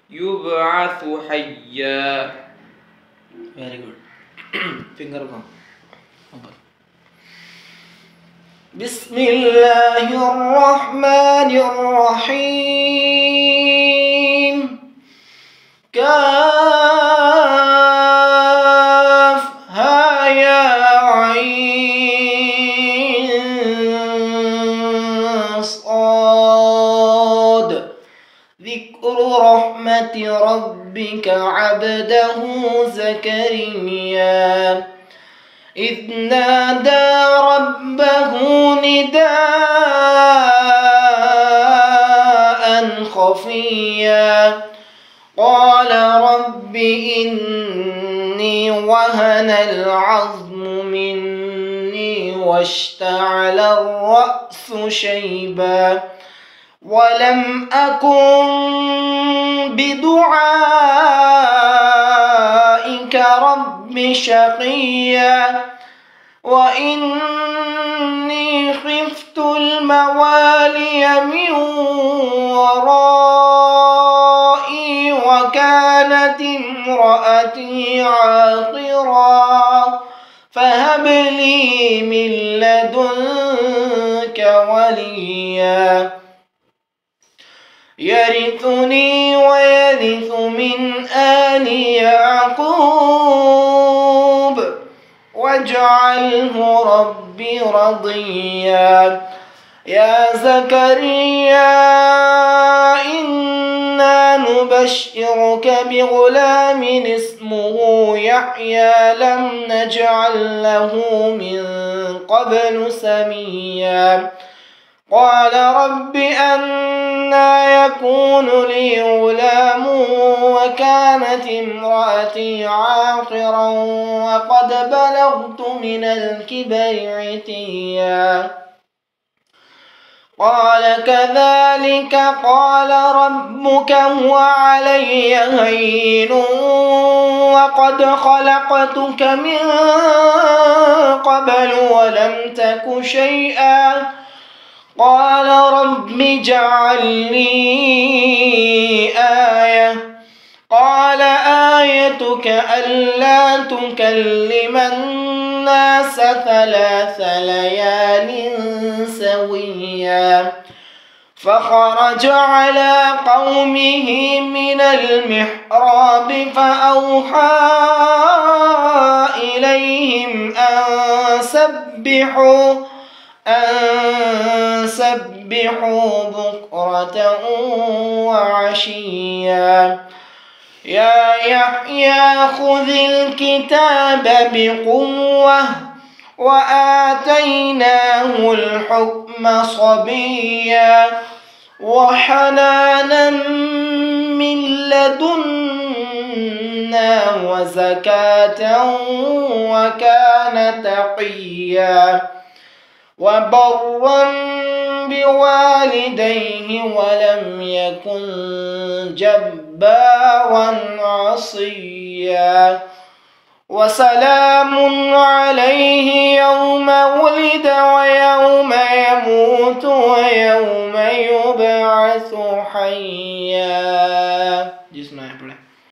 يبعث حيا. Very good. Finger palm. بسم الله الرحمن الرحيم. كافها يا عين صاد. ذكر رحمة ربك عبده زكريا إذ نادى ربه نداء خفيا قال رب إني وهن العظم مني واشتعل الرأس شيبا ولم أكن بدعائك رب شقيا وإني خفت الموالي من ورائي وكانت امرأتي عاقرا فهب لي من لدنك وليا يرثني ويرث من آل يعقوب واجعله ربي رضيا يا زكريا إنا نبشرك بغلام اسمه يحيى لم نجعل له من قبل سميا قال رب أنى يكون لي غلام وكانت امرأتي عاقرا وقد بلغت من الكبر عتيا قال كذلك قال ربك هو علي هين وقد خلقتك من قبل ولم تك شيئا قال رب اجعل لي آية قال آيتك ألا تكلم الناس 3 ليال سويا فخرج على قومه من المحراب فأوحى إليهم أن سبحوا بكرة وعشيا يا يحيى خذ الكتاب بقوة وآتيناه الحكم صبيا وحنانا من لدنا وزكاة وكان تقيا وبرا بوالديه ولم يكن جبارا عصيا وسلام عليه يوم ولد ويوم يموت ويوم يبعث حيا.